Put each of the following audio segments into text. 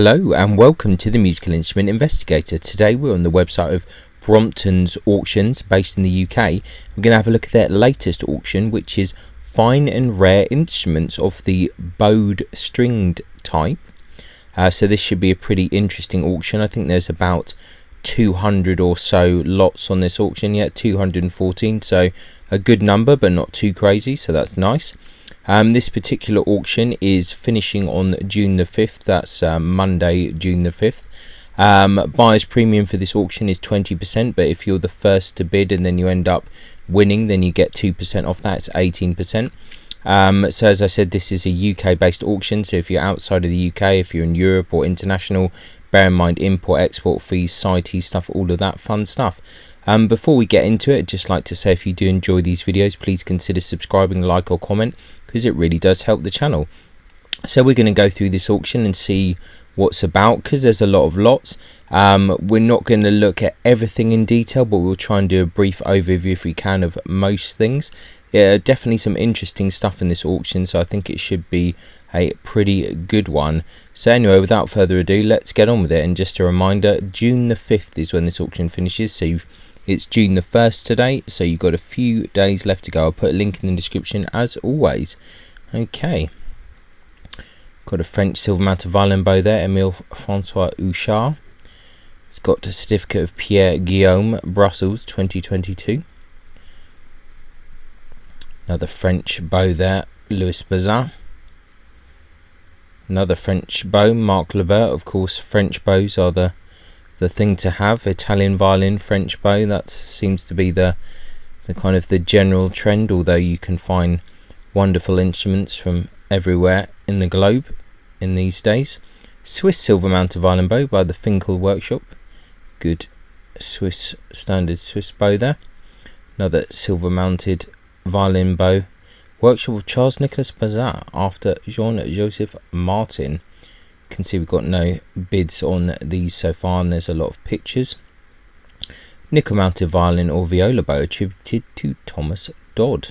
Hello and welcome to the Musical Instrument Investigator. Today we're on the website of Brompton's Auctions based in the UK. We're going to have a look at their latest auction, which is fine and rare instruments of the bowed stringed type. So this should be a pretty interesting auction. I think there's about 200 or so lots on this auction yet, 214, so a good number but not too crazy, so that's nice. This particular auction is finishing on June the 5th, that's Monday, June the 5th. Buyer's premium for this auction is 20%, but if you're the first to bid and then you end up winning, then you get 2% off that, it's 18%. So as I said, this is a UK based auction, so if you're outside of the UK, if you're in Europe or international, bear in mind import, export fees, CITES stuff, all of that fun stuff. Before we get into it, I'd just like to say if you do enjoy these videos, please consider subscribing, like or comment, because it really does help the channel. So we're going to go through this auction and see what's about, because there's a lot of lots. We're not going to look at everything in detail, but we'll try and do a brief overview if we can of most things. Yeah, definitely some interesting stuff in this auction, so I think it should be a pretty good one. So anyway, without further ado, let's get on with it. And just a reminder, June the 5th is when this auction finishes, so it's June the 1st today, so you've got a few days left to go. I'll put a link in the description as always. Okay, got a French silver mounted violin bow there, Emile Francois Houchard. It's got a certificate of Pierre Guillaume, Brussels 2022. Another French bow there, Louis Bazin. Another French bow, Marc Lebert. Of course, French bows are the thing to have. Italian violin, French bow, that seems to be the kind of the general trend, although you can find wonderful instruments from everywhere in the globe in these days. Swiss silver mounted violin bow by the Finkel Workshop. Good Swiss, standard Swiss bow there. Another silver mounted violin bow, workshop of Charles Nicolas Bazin after Jean-Joseph Martin. You can see we've got no bids on these so far, and there's a lot of pictures. Nickel mounted violin or viola bow attributed to Thomas Dodd.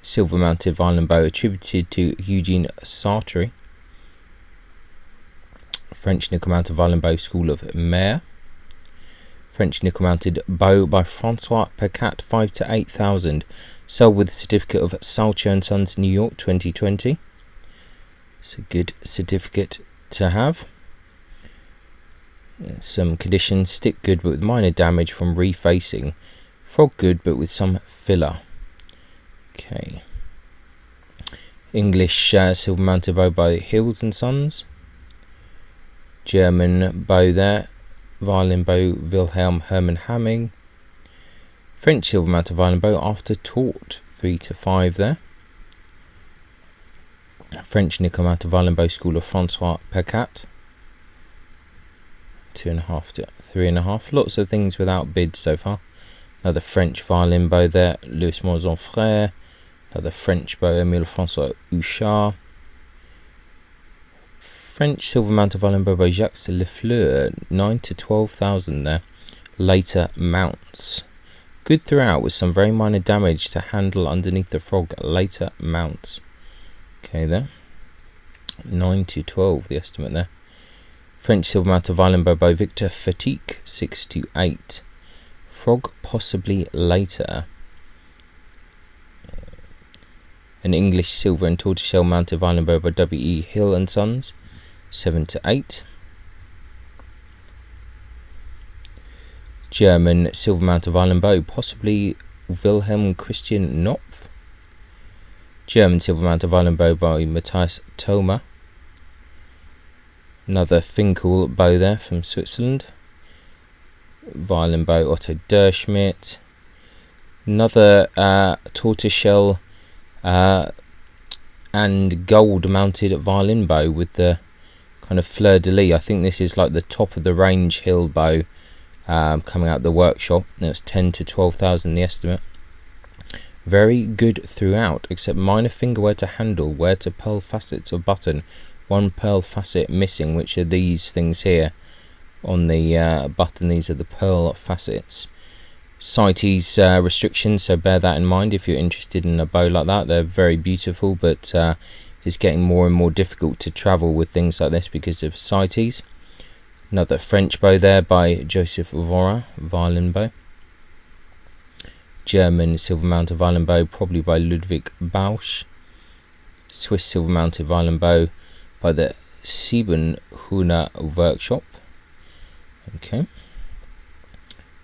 Silver mounted violin bow attributed to Eugene Sartre. French nickel mounted violin bow, School of Maire. French nickel mounted bow by Francois Pecat, 5 to 8,000, sold with a certificate of Salcher & Sons, New York 2020. It's a good certificate to have. Some conditions: stick good but with minor damage from refacing, frog good but with some filler. Okay. English silver mounted bow by Hills & Sons. German bow there, violin bow Wilhelm Hermann Hamming. French silver mounted violin bow after Tort, 3 to 5 there. French nickel mounted violin bow, School of Francois Pecat, 2.5 to 3.5. Lots of things without bids so far. Another French violin bow there, Louis Morzon Frère. Another French bow, Emile Francois Houchard. French silver mounted violin bow by Jacques Lefleur, 9 to 12,000 there. Later mounts. Good throughout with some very minor damage to handle underneath the frog. Later mounts. Okay there. 9 to 12 the estimate there. French silver mounted violin bow by Victor Fatique, 6 to 8. Frog possibly later. An English silver and tortoiseshell mounted violin bow by W.E. Hill & Sons, 7 to 8. German silver mounted violin bow, possibly Wilhelm Christian Knopf. German silver mounted violin bow by Matthias Thoma. Another Finkel bow there from Switzerland. Violin bow Otto Derschmidt. Another tortoiseshell and gold mounted violin bow with the kind of fleur de lis. I think this is like the top of the range hill bow coming out the workshop. It was 10 to 12,000 the estimate. Very good throughout, except minor finger wear to handle, wear to pearl facets of button, one pearl facet missing, which are these things here on the button. These are the pearl facets. CITES restrictions, so bear that in mind if you're interested in a bow like that. They're very beautiful, but It's getting more and more difficult to travel with things like this because of CITES. Another French bow there by Joseph Vorin, violin bow. German silver mounted violin bow, probably by Ludwig Bausch. Swiss silver mounted violin bow by the Siebenhühner Workshop. Okay.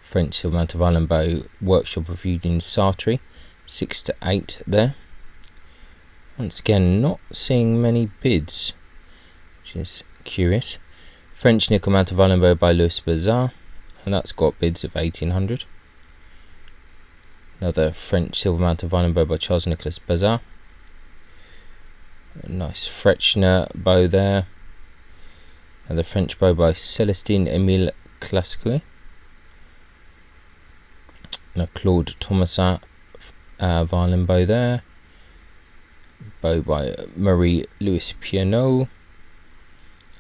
French silver mounted violin bow workshop reviewed in Sartre, 6 to 8 there. Once again, not seeing many bids, which is curious. French nickel mounted violin bow by Louis Bazar, and that's got bids of 1800. Another French silver mounted violin bow by Charles Nicolas Bazar. A nice Frechner bow there. Another French bow by Celestin Emile Clasquet. And a Claude Thomasin violin bow there. Bow by Marie-Louise Pianot.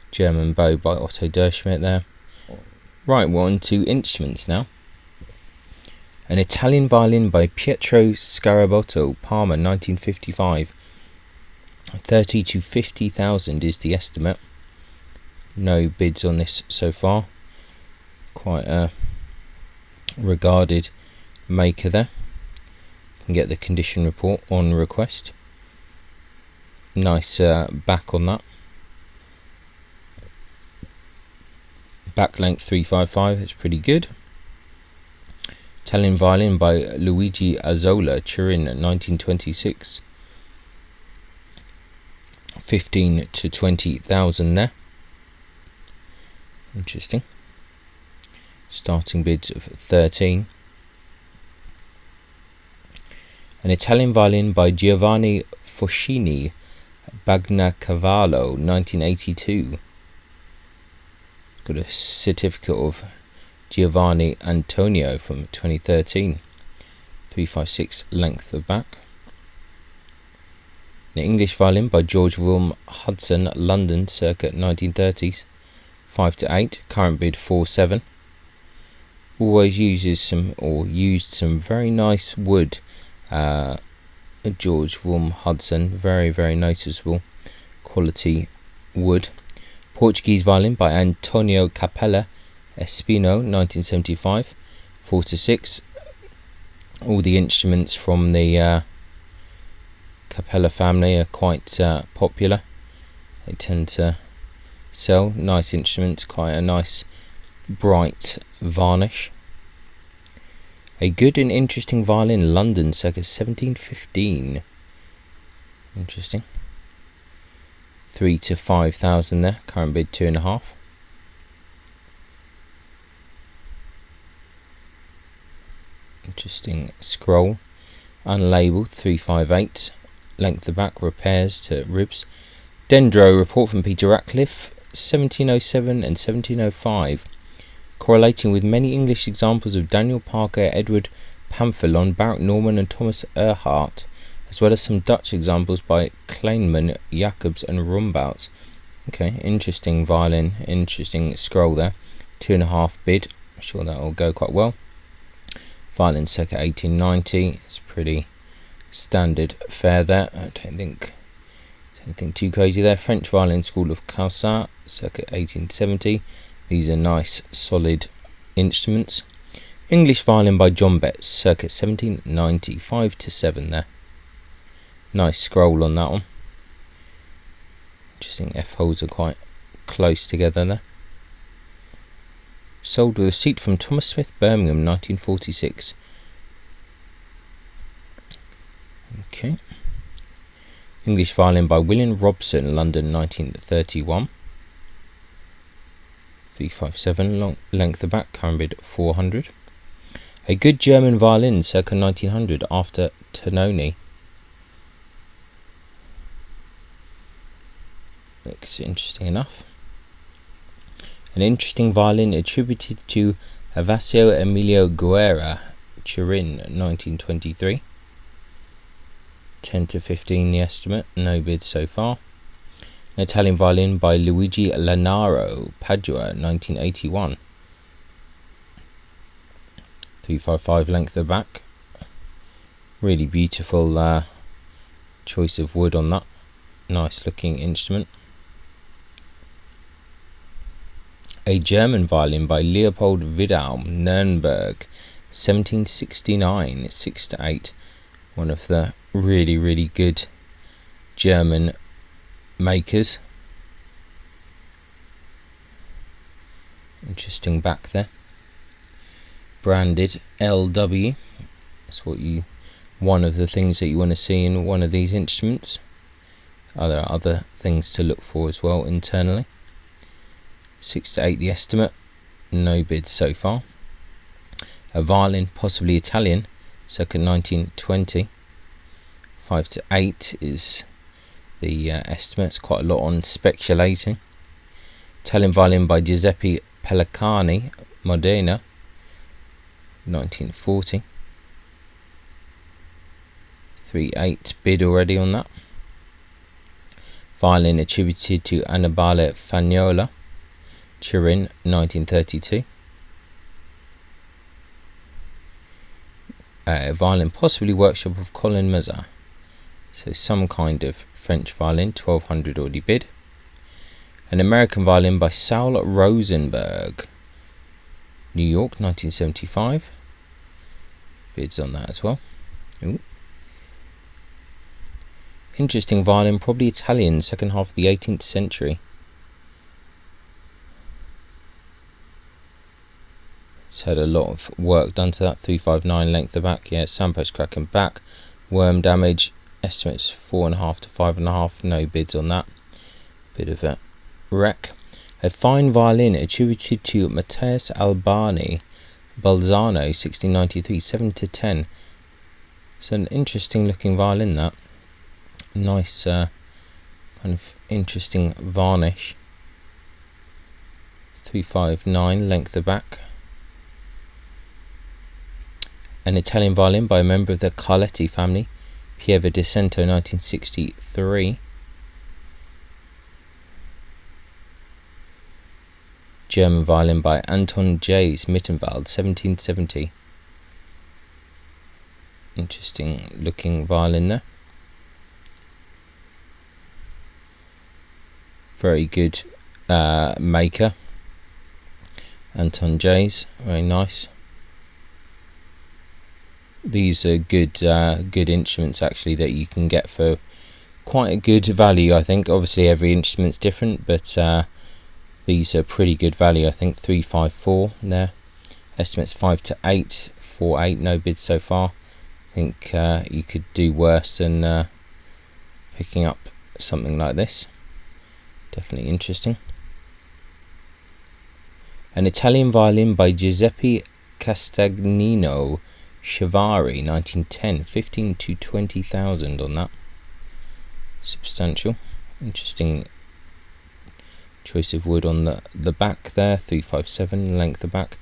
German bow by Otto Derschmidt there. Right, we're on to instruments now. An Italian violin by Pietro Scarabotto, Parma, 1955. 30 to 50,000 is the estimate. No bids on this so far. Quite a regarded maker there. Can get the condition report on request. Nice back on that. Back length 355, that's pretty good. Italian violin by Luigi Azzola, Turin, 1926. 15 to 20,000 there. Interesting. Starting bids of 13. An Italian violin by Giovanni Foscini, Bagnacavallo, 1982. Got a certificate of Giovanni Antonio from 2013. 356 length of back. An English violin by George William Hudson, London, circa 1930s. 5 to 8. Current bid 47. Always used some very nice wood. George William Hudson, very, very noticeable quality wood. Portuguese violin by Antonio Capella Espino, 1975. 4 to 6. All the instruments from the Capella family are quite popular. They tend to sell nice instruments, quite a nice bright varnish. A good and interesting violin, London, circa 1715. Interesting. 3 to 5,000 there. Current bid 2.5. Interesting scroll. Unlabeled, 358. Length of back, repairs to ribs. Dendro report from Peter Ratcliffe, 1707 and 1705. Correlating with many English examples of Daniel Parker, Edward Pamphilon, Barrett Norman and Thomas Erhardt, as well as some Dutch examples by Kleinman, Jacobs and Rumbout. Okay, interesting violin, interesting scroll there. 2.5 bid, I'm sure that will go quite well. Violin circa 1890, it's pretty standard fare there. I don't think anything too crazy there. French violin school of Caussin, circa 1870. These are nice, solid instruments. English violin by John Betts, circa 1790. 5 to 7 there. Nice scroll on that one. Interesting, F holes are quite close together there. Sold with a receipt from Thomas Smith, Birmingham, 1946. Okay. English violin by William Robson, London, 1931. 357 long length of back, current bid 400. A good German violin, circa 1900, after Tononi. Looks interesting enough. An interesting violin attributed to Avasio Emilio Guerra, Turin, 1923. 10 to 15 the estimate, no bids so far. An Italian violin by Luigi Lanaro, Padua, 1981. 355 length of back. Really beautiful choice of wood on that. Nice looking instrument. A German violin by Leopold Widalm, Nuremberg, 1769, 6-8. One of the really good German makers. Interesting back there. Branded LW. That's one of the things that you want to see in one of these instruments. There are other things to look for as well internally. 6-8 the estimate. No bids so far. A violin, possibly Italian, circa 1920. 5-8 is the estimate. It's quite a lot on speculating. Italian violin by Giuseppe Pellicani, Modena, 1940. 3-8 bid already on that. Violin attributed to Annibale Fagnola, Turin, 1932. Violin, possibly workshop of Colin Mazar. So some kind of French violin, 1200 already bid. An American violin by Saul Rosenberg, New York, 1975. Bids on that as well. Ooh. Interesting violin, probably Italian, second half of the 18th century. It's had a lot of work done to that. 359 length of back. Yeah, sandpost cracking back. Worm damage. Estimates 4.5 to 5.5. No bids on that. Bit of a wreck. A fine violin attributed to Matthias Albani, Bolzano, 1693, 7-10. It's an interesting looking violin, that. Nice kind of interesting varnish. 359 length of back. An Italian violin by a member of the Carletti family, Pieve di Cento, 1963. German violin by Anton J. Mittenwald, 1770. Interesting looking violin there. Very good maker. Anton J's, very nice. These are good instruments actually that you can get for quite a good value, I think. Obviously every instrument's different, but these are pretty good value, I think. 354 there. Estimates 5-8, 4-8, no bids so far. I think you could do worse than picking up something like this. Definitely interesting. An Italian violin by Giuseppe Castagnino, Chiavari, 1910, 15 to 20,000 on that. Substantial. Interesting choice of wood on the back there. 357 length of back,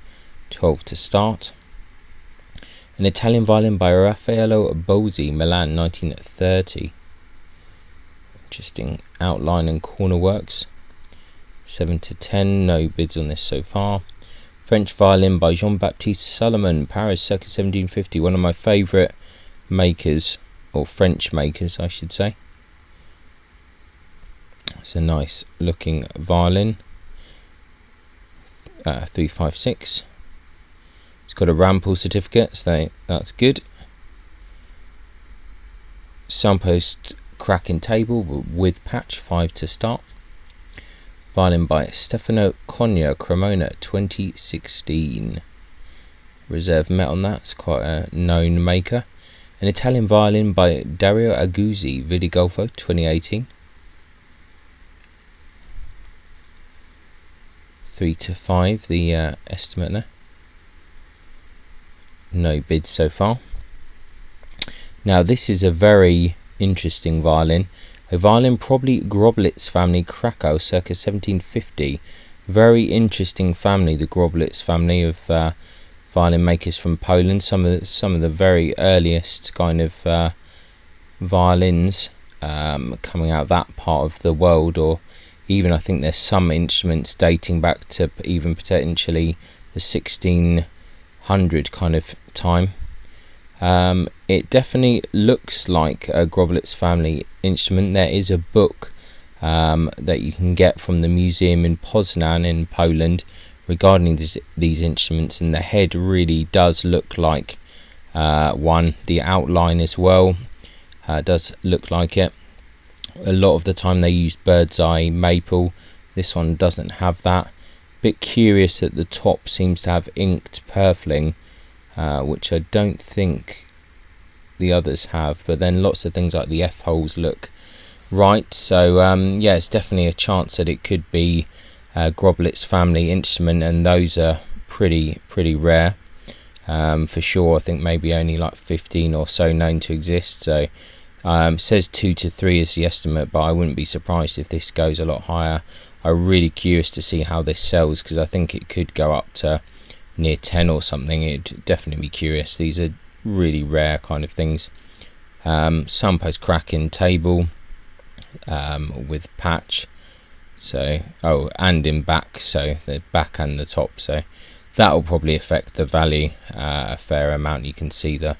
12 to start. An Italian violin by Raffaello Bozzi, Milan, 1930. Interesting outline and corner works. 7-10, no bids on this so far. French violin by Jean-Baptiste Salomon, Paris, circa 1750. One of my favourite makers, or French makers, I should say. It's a nice looking violin. 356. It's got a Rampal certificate, so that's good. Soundpost cracking table with patch, 5 to start. Violin by Stefano Cogna, Cremona, 2016. Reserve met on that. It's quite a known maker. An Italian violin by Dario Aguzzi, Vidigolfo, 2018. 3-5 the estimate there. No bids so far. Now this is a very interesting violin. A violin, probably Groblitz family, Krakow, circa 1750. Very interesting family, the Groblitz family of violin makers from Poland. Some of the very earliest kind of violins coming out that part of the world, or even I think there's some instruments dating back to even potentially the 1600 kind of time. It definitely looks like a Groblitz family instrument. There is a book that you can get from the museum in Poznan in Poland regarding these instruments, and the head really does look like one. The outline as well does look like it. A lot of the time they use bird's eye maple. This one doesn't have that. Bit curious that the top seems to have inked purfling, which I don't think the others have, but then lots of things like the F holes look right. So yeah, it's definitely a chance that it could be a Groblitz family instrument, and those are pretty rare for sure. I think maybe only like 15 or so known to exist. So says 2 to 3 is the estimate, but I wouldn't be surprised if this goes a lot higher. I'm really curious to see how this sells, because I think it could go up to near 10 or something. It'd definitely be curious. These are really rare kind of things. Some post cracking table with patch, so and in back, so the back and the top, so that will probably affect the value a fair amount. You can see the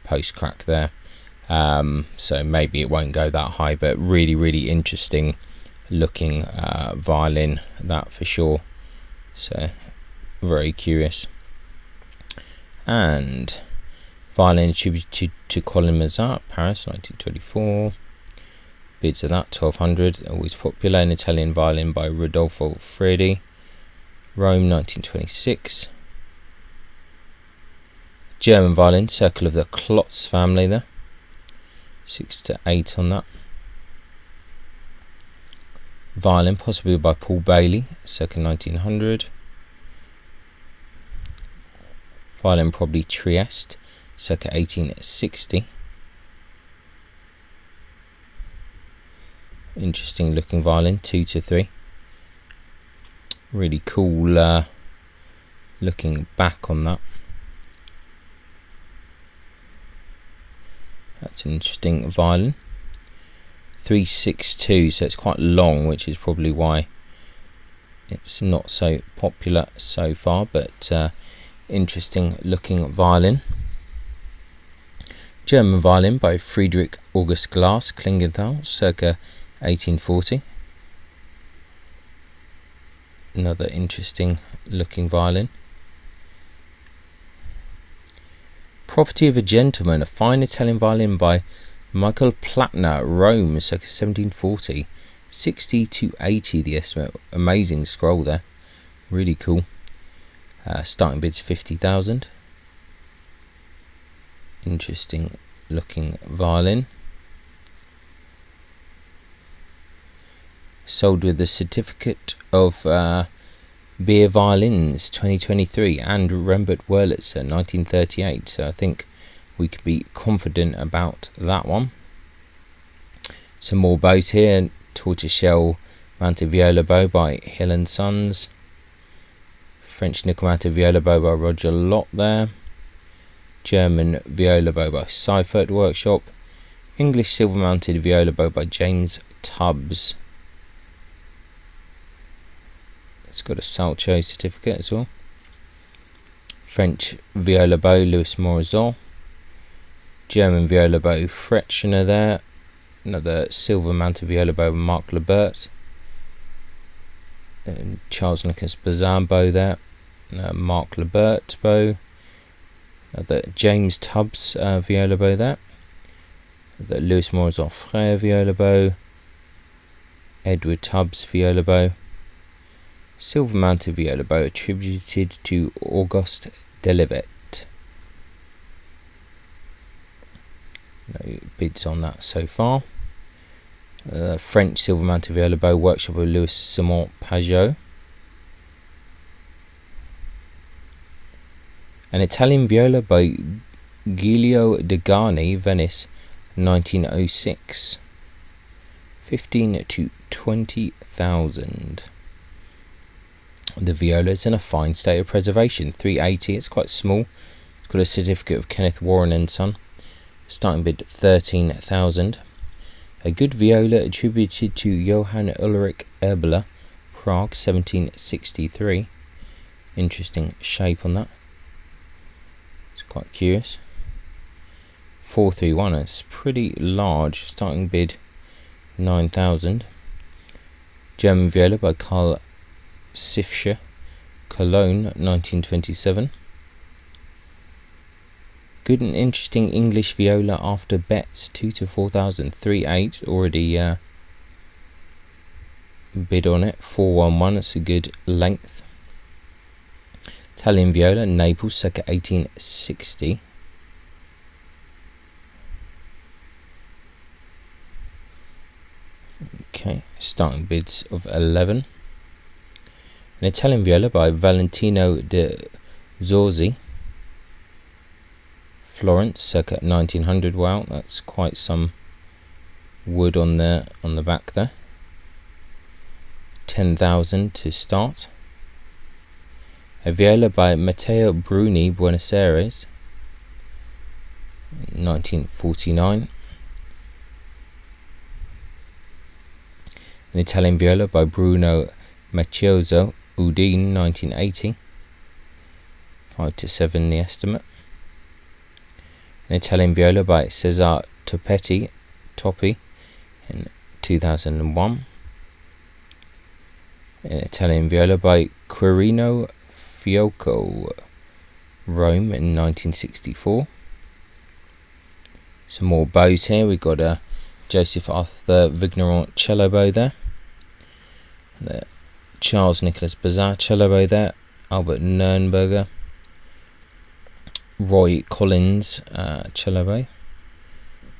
post crack there, so maybe it won't go that high, but really interesting looking violin, that for sure. So very curious. And violin attributed to Colin Mazzart, Paris 1924. Bids of that 1200. Always popular. An Italian violin by Rodolfo Fredi, Rome 1926. German violin, Circle of the Klotz family there, 6 to 8 on that. Violin possibly by Paul Bailey, circa 1900. Violin probably Trieste, circa 1860. Interesting looking violin, 2 to 3. Really cool looking back on that. That's an interesting violin. 362, so it's quite long, which is probably why it's not so popular so far, but interesting looking violin. German violin by Friedrich August Glas, Klingenthal, circa 1840. Another interesting looking violin. Property of a Gentleman, a fine Italian violin by Michael Platner, Rome, circa 1740. 60 to 80 the estimate. Amazing scroll there, really cool. Starting bids 50,000. Interesting looking violin. Sold with the certificate of Beer Violins 2023 and Rembert Wurlitzer 1938. So I think we could be confident about that one. Some more bows here. Tortoiseshell mounted viola bow by Hill and Sons. French nickel mounted viola bow by Roger Lott there. German viola bow by Seifert Workshop. English silver mounted viola bow by James Tubbs. It's got a Salcho certificate as well. French viola bow Louis Morizot. German viola bow Fretschner there. Another silver mounted viola bow Marc Lebert. And Charles Nicholas Bazin bow there. Marc Lebert bow. Another James Tubbs viola bow there. The Louis Morizot Frère viola bow. Edward Tubbs viola bow. Silver mounted viola bow attributed to Auguste Delivet. No bids on that so far. French silver mounted viola bow workshop of Louis Simon Pajot. An Italian viola by Giulio Degani, Venice 1906. 15 to 20,000. The viola is in a fine state of preservation. 380. It's quite small. It's got a certificate of Kenneth Warren and Son. Starting bid 13,000. A good viola attributed to Johann Ulrich Erbler, Prague 1763. Interesting shape on that. It's quite curious. 431. It's pretty large. Starting bid 9,000. German viola by Karl Sifscher, Cologne, 1927. Good and interesting English viola after bets, 2 to 4,000. 3.8 already bid on it. 411. It's a good length. Italian viola, Naples, circa 1860. Okay, starting bids of 11. An Italian viola by Valentino de Zorzi, Florence, circa 1900. Wow, that's quite some wood on the back there. 10,000 to start. A viola by Matteo Bruni, Buenos Aires, 1949. An Italian viola by Bruno Macchioso, Udine, 1980. 5 to 7 the estimate. An Italian viola by Cesar Toppi in 2001. An Italian viola by Quirino Fiocco, Rome, in 1964. Some more bows here. We've got a Joseph Arthur Vigneron cello bow there. The Charles Nicholas Bazar cello bow there. Albert Nernberger. Roy Collins cello bow.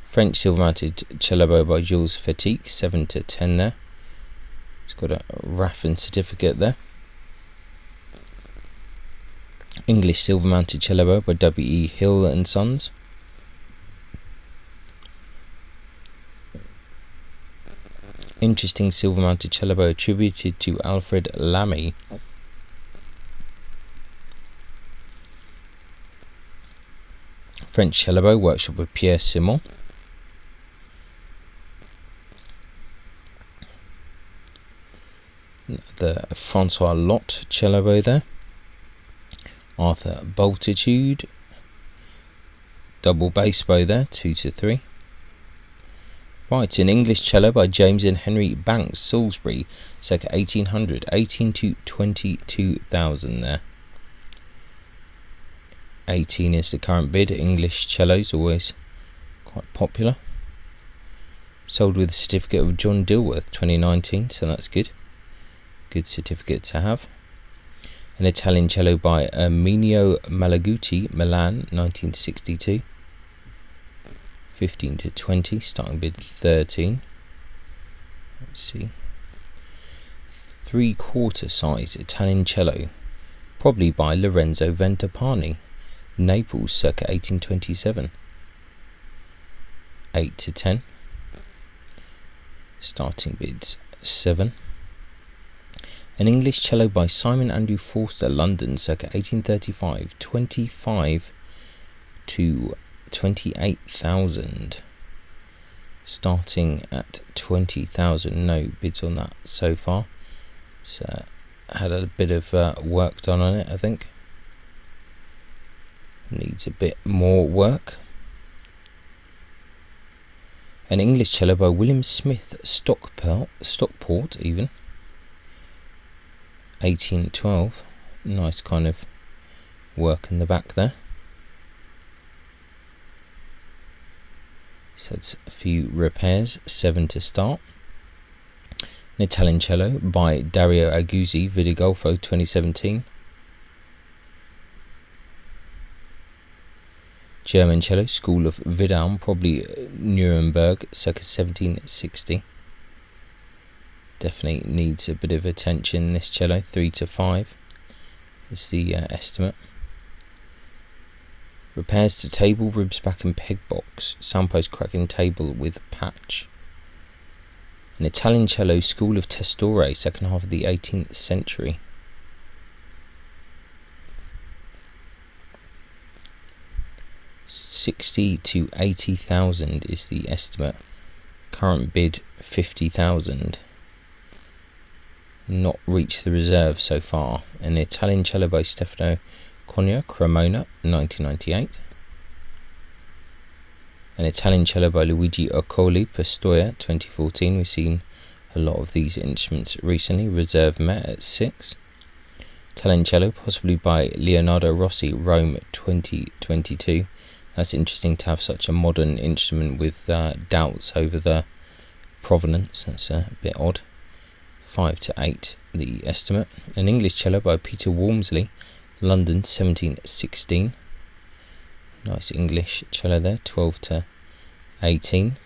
French silver mounted cello bow by Jules Fatigue, 7 to 10 there. It's got a Raffin certificate there. English silver mounted cello bow by W.E. Hill and Sons. Interesting silver mounted cello bow attributed to Alfred Lamy. French cello bow workshop with Pierre Simon. The Francois Lot cello bow there. Arthur Bultitude. Double bass bow there, 2 to 3. Right, an English cello by James and Henry Banks, Salisbury, circa 1800, 18 to 22,000 there. 18 is the current bid. English cellos always quite popular. Sold with a certificate of John Dilworth, 2019, so that's good. Good certificate to have. An Italian cello by Erminio Malaguti, Milan, 1962. 15 to 20, starting bid 13. Let's see. 3/4 size Italian cello, probably by Lorenzo Ventapani, Naples, circa 1827. 8 to 10. Starting bids 7. An English cello by Simon Andrew Forster, London, circa 1835. 25 to 28,000. Starting at 20,000. No bids on that so far. It's had a bit of work done on it, I think. Needs a bit more work. An English cello by William Smith, Stockport even. 1812. Nice kind of work in the back there. So it's a few repairs, 7 to start. An Italian cello by Dario Aguzzi, Vidigolfo, 2017. German cello, School of Vidalm, probably Nuremberg, circa 1760. Definitely needs a bit of attention, this cello. 3 to 5 is the estimate. Repairs to table, ribs back and peg box. Soundpost cracking table with patch. An Italian cello, School of Testore, second half of the 18th century. $60,000 to $80,000 is the estimate. Current bid 50,000. Not reached the reserve so far. An Italian cello by Stefano Cogna, Cremona, 1998. An Italian cello by Luigi Occoli, Pistoia, 2014. We've seen a lot of these instruments recently. Reserve Met at 6. Italian cello, possibly by Leonardo Rossi, Rome, 2022. That's interesting to have such a modern instrument with doubts over the provenance. That's a bit odd. 5 to 8, the estimate. An English cello by Peter Walmsley, London, 1716. Nice English cello there, 12 to 18.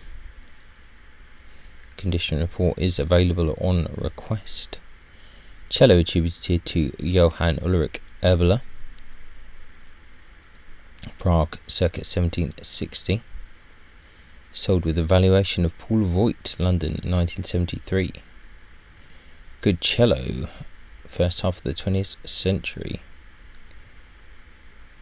Condition report is available on request. Cello attributed to Johann Ulrich Eberle, Prague, circa 1760. Sold with a valuation of Paul Voigt, London, 1973. Good cello, first half of the 20th century.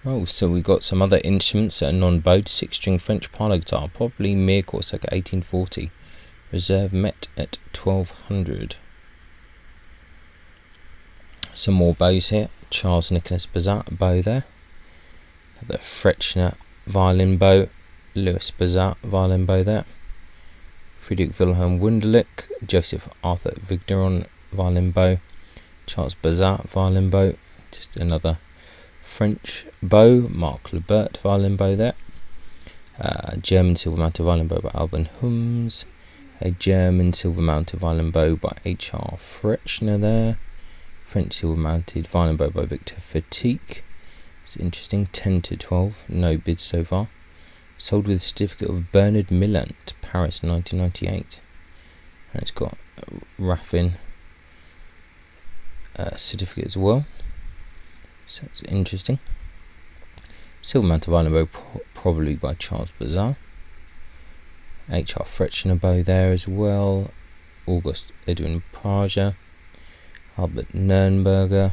Oh, so we got some other instruments that are non-bowed. 6-string French parlor guitar, probably Mircore, circa 1840. Reserve Met at 1200. Some more bows here. Charles Nicholas Bazat bow there. The Frechner violin bow. Louis Bazat violin bow there. Friedrich Wilhelm Wunderlich. Joseph Arthur Vigneron violin bow. Charles Bazat violin bow. Just another French bow. Marc Lebert violin bow there. German silver mounted violin bow by Alban Hums. A German silver mounted violin bow by H.R. Frechner there. French silver mounted violin bow by Victor Fatigue. It's interesting. 10 to 12. No bids so far. Sold with a certificate of Bernard Millant, Paris, 1998. And it's got a Raffin certificate as well. So that's interesting. Silver mounted violin bow probably by Charles Bazat. H.R. Frechner bow there as well. August Edwin Prager. Albert Nürnberger.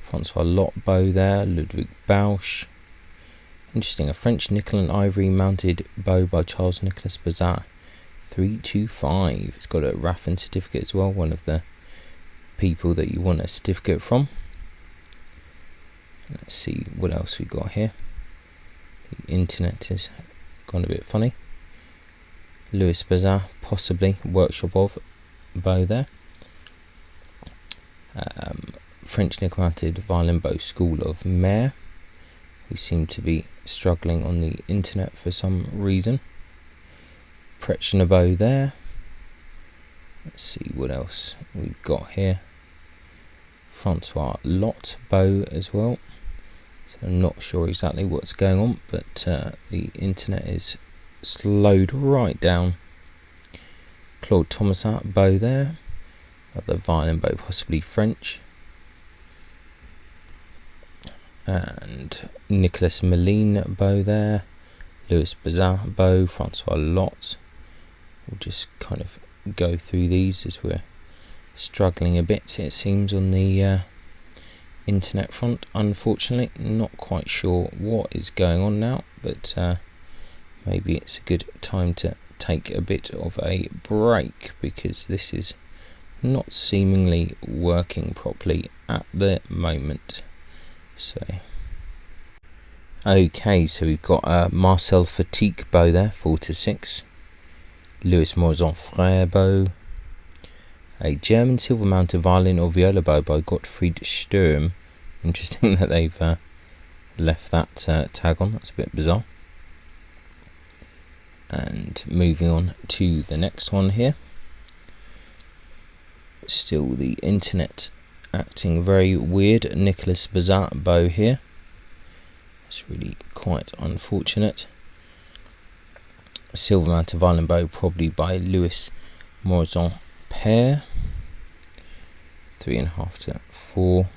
Francois Lot bow there. Ludwig Bausch. Interesting, a French nickel and ivory mounted bow by Charles Nicholas Bazat. 325. It's got a Raffin certificate as well, one of the people that you want a certificate from. Let's see what else we got here. The internet has gone a bit funny. Louis Bazat, possibly workshop of bow there. French nickel mounted violin bow School of Mare, who seem to be struggling on the internet for some reason. Frechner bow there. Let's see what else we've got here. Francois Lot bow as well. So I'm not sure exactly what's going on, but the internet is slowed right down. Claude Thomasat bow there. Another violin bow, possibly French. And Nicolas Moline bow there. Louis Bazat bow. Francois Lot. We'll just kind of go through these as we're struggling a bit, it seems, on the internet front. Unfortunately, not quite sure what is going on now, but maybe it's a good time to take a bit of a break, because this is not seemingly working properly at the moment. So okay, so we've got Marcel Fatigue bow there, 4 to 6. Louis Morzon Frère bow. A German silver mounted violin or viola bow by Gottfried Sturm. Interesting that they've left that tag on. That's a bit bizarre. And moving on to the next one here. Still the internet acting very weird. Nicolas Bazat bow here. It's really quite unfortunate. Silver mounted violin bow probably by Louis Morzon Père. 3.5 to 4.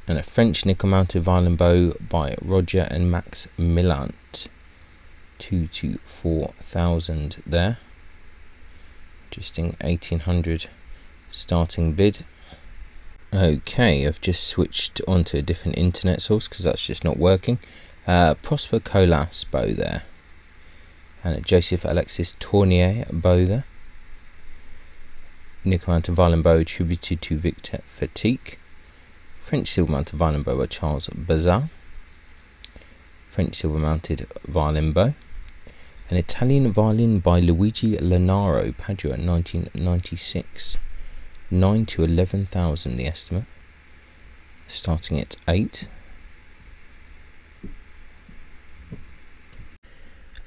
And a French nickel mounted violin bow by Roger and Max Millant. 2 to 4,000 there. Interesting, 1,800 starting bid. Okay, I've just switched onto a different internet source because that's just not working. Prosper Colas bow there. And a Joseph Alexis Tournier bow there. Nickel mounted violin bow attributed to Victor Fatigue. French silver mounted violin bow by Charles Bazat. French silver-mounted violin bow. An Italian violin by Luigi Lanaro, Padua, 1996. 9 to 11,000 the estimate, starting at 8.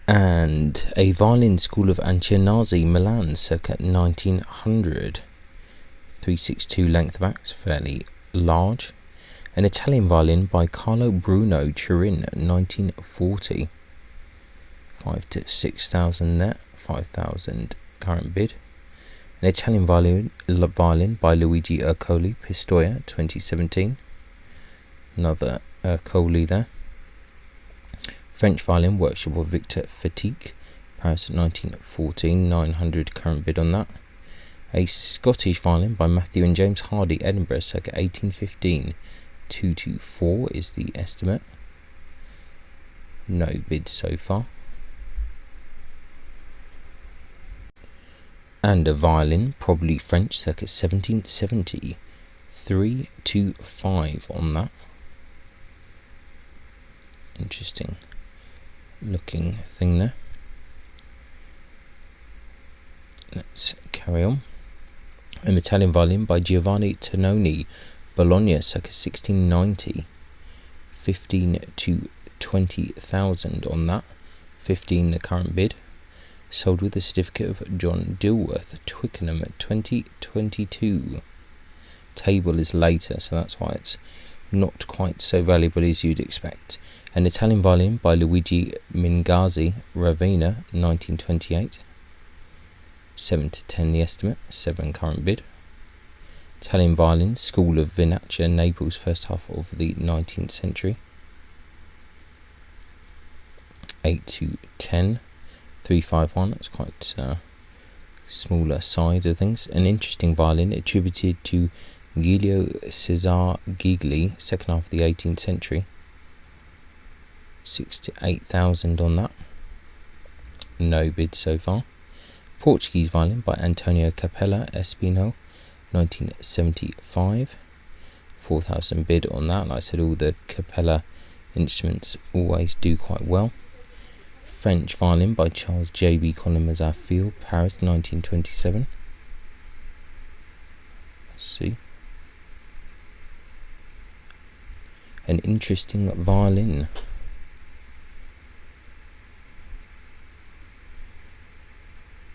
And a violin School of Ancionazzi, Milan, circa 1900. 362 length backs, fairly large. An Italian violin by Carlo Bruno, Turin, 1940. 5 to 6,000 there, 5,000 current bid. An Italian violin by Luigi Ercoli, Pistoia, 2017. Another Ercoli there. French violin workshop of Victor Fetique, Paris, 1914, 900 current bid on that. A Scottish violin by Matthew and James Hardy, Edinburgh, circa 1815. 224 is the estimate. No bids so far. And a violin, probably French, circa 1770. 325 on that. Interesting looking thing there. Let's carry on. An Italian violin by Giovanni Tononi, Bologna, circa 1690. 15 to 20,000 on that. 15 the current bid. Sold with a certificate of John Dilworth, Twickenham, 2022. Table is later, so that's why it's not quite so valuable as you'd expect. An Italian violin by Luigi Mingazzi, Ravenna, 1928. 7 to 10 the estimate, 7 current bid. Italian violin, School of Vinaccia, Naples, first half of the 19th century. 8 to 10. 351, that's quite smaller side of things. An interesting violin attributed to Giulio Cesare Gigli, second half of the 18th century. 6 to 8,000 on that. No bid so far. Portuguese violin by Antonio Capella Espinho, 1975. 4,000 bid on that. Like I said, all the Capella instruments always do quite well. French violin by Charles J.B. Colomazar Field, Paris, 1927. Let's see. An interesting violin.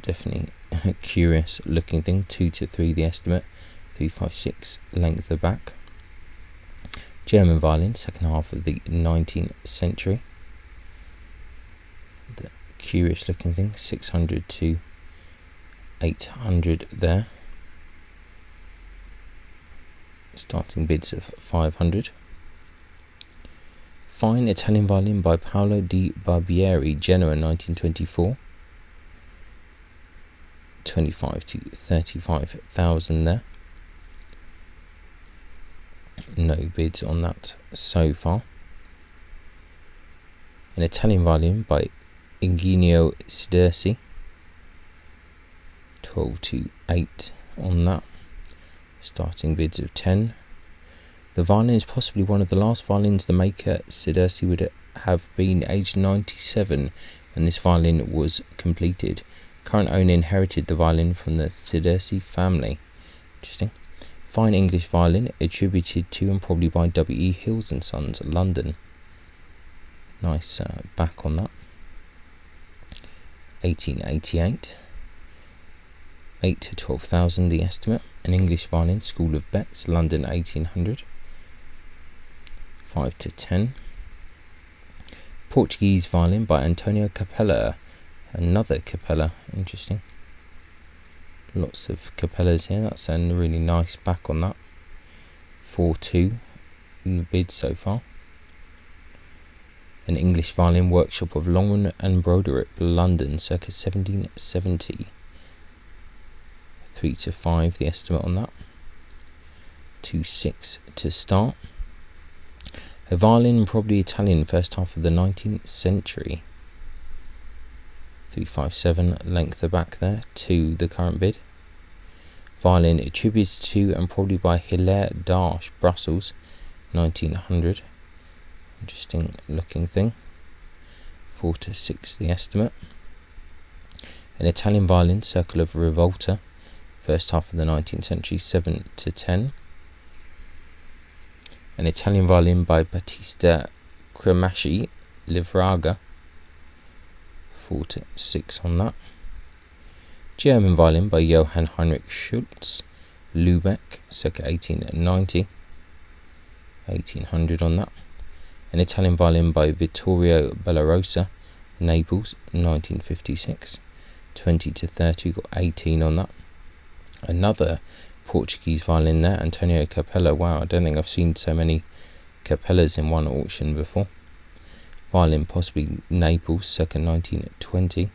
Definitely a curious looking thing. 2 to 3 the estimate. 356 length the back. German violin, second half of the 19th century. The curious looking thing, 600 to 800 there. Starting bids of 500. Fine Italian violin by Paolo di Barbieri, Genoa, 1924. 25 to 35,000 there. No bids on that so far. An Italian violin by Eugenio Sidersi, 12 to 8 on that. Starting bids of 10. The violin is possibly one of the last violins the maker Sidersi would have been aged 97 when this violin was completed. Current owner inherited the violin from the Sidersi family. Interesting. Fine English violin attributed to and probably by W.E. Hills and Sons, London. Nice back on that. 1888. 8 to 12,000 the estimate. An English violin, School of Betts, London, 1800. 5 to 10. Portuguese violin by Antonio Capella. Another Capella, interesting. Lots of Capellas here. That's a really nice back on that. 4-2 in the bid so far. An English violin, workshop of Longman and Broderick, London, circa 1770. 3 to 5 the estimate on that. 2-6 to start. A violin, probably Italian, first half of the 19th century. 357 length the back there. 2 the current bid. Violin attributed to and probably by Hilaire Darche, Brussels, 1900. Interesting looking thing. 4 to 6 the estimate. An Italian violin, Circle of Rivolta, first half of the 19th century, 7 to 10. An Italian violin by Battista Cremaschi, Livraga, 4 to 6 on that. German violin by Johann Heinrich Schultz, Lübeck, circa 1890, 1800 on that. An Italian violin by Vittorio Bellarosa, Naples, 1956, 20 to 30, we got 18 on that. Another Portuguese violin there, Antonio Capella. Wow, I don't think I've seen so many Capellas in one auction before. Violin possibly Naples, circa 1920.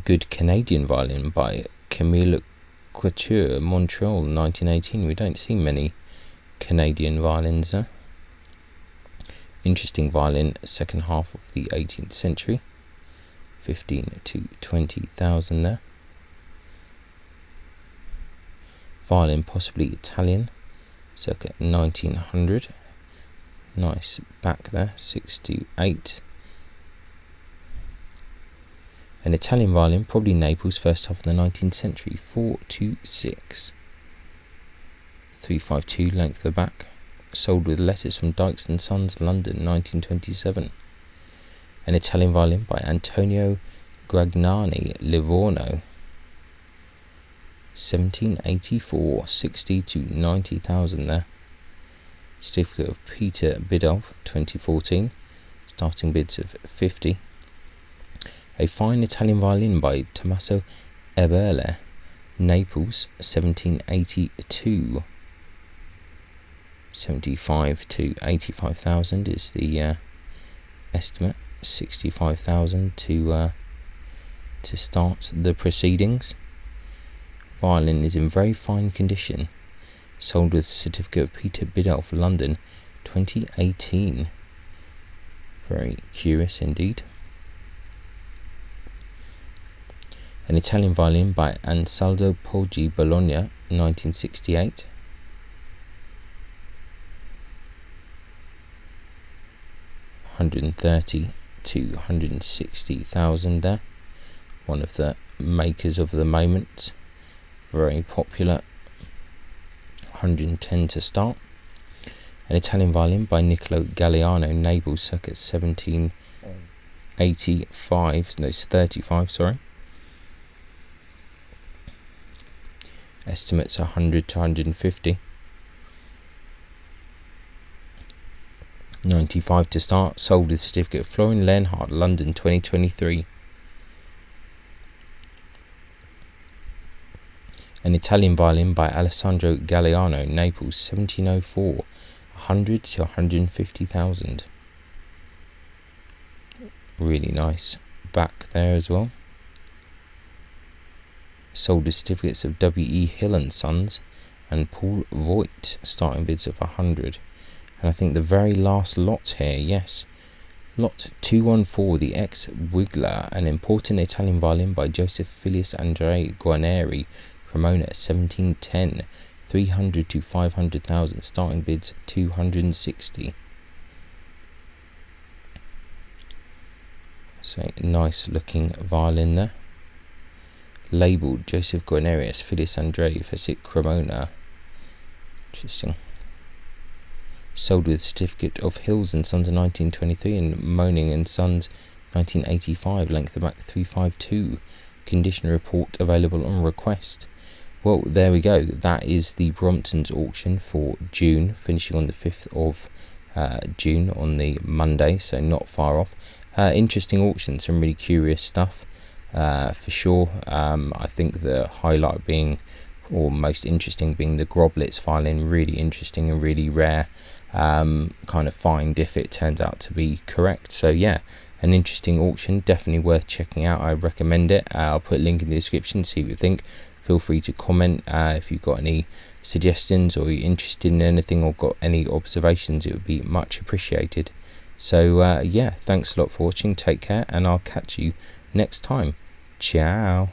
Good Canadian violin by Camille Couture, Montreal, 1918. We don't see many Canadian violins there. Interesting violin, second half of the 18th century, 15 to 20,000 there. Violin possibly Italian, circa 1900. Nice back there, 6 to 8. An Italian violin, probably Naples, first half of the 19th century, 4 to 6. 352 length of the back. Sold with letters from Dykes and Sons, London, 1927. An Italian violin by Antonio Gragnani, Livorno, 1784, 60 to 90,000 there. Certificate of Peter Bidulph, 2014, starting bids of 50. A fine Italian violin by Tommaso Eberle, Naples, 1782. 75 to 85,000 is the estimate. 65,000 to start the proceedings. Violin is in very fine condition. Sold with certificate of Peter Bidulph, London, 2018. Very curious indeed. An Italian violin by Ansaldo Poggi, Bologna, 1968. $130,000 to $160,000 there. One of the makers of the moment. Very popular. 110 to start. An Italian violin by Niccolo Galliano, Naples, circa 1785. No, it's 35, sorry. Estimates 100 to 150. 95 to start. Sold with certificate. Florian Leonhardt, London, 2023. An Italian violin by Alessandro Galliano, Naples, 1704. 100 to 150,000. Really nice back there as well. Sold with certificates of W.E. Hill and Sons and Paul Voigt, starting bids of 100. And I think the very last lot here, yes, lot 214, the ex-Wiggler, an important Italian violin by Joseph Filius Andrea Guarneri, Cremona, 1710, 300 to 500,000, starting bids 260. So nice looking violin there. Labelled Joseph Guarnerius, Filius Andrea, Facit Cremona. Interesting. Sold with certificate of Hills and Sons in 1923 and Moaning and Sons 1985. Length of back 352. Condition report available on request. Well, there we go. That is the Brompton's auction for June, finishing on the 5th of June on the Monday, so not far off. Interesting auction, some really curious stuff for sure. I think the highlight being, or most interesting being, the Groblitz violin. Really interesting and really rare. Kind of find if it turns out to be correct. So yeah, an interesting auction, definitely worth checking out. I recommend it. I'll put a link in the description, see what you think. Feel free to comment if you've got any suggestions or you're interested in anything or got any observations. It would be much appreciated. So yeah, thanks a lot for watching. Take care, and I'll catch you next time. Ciao.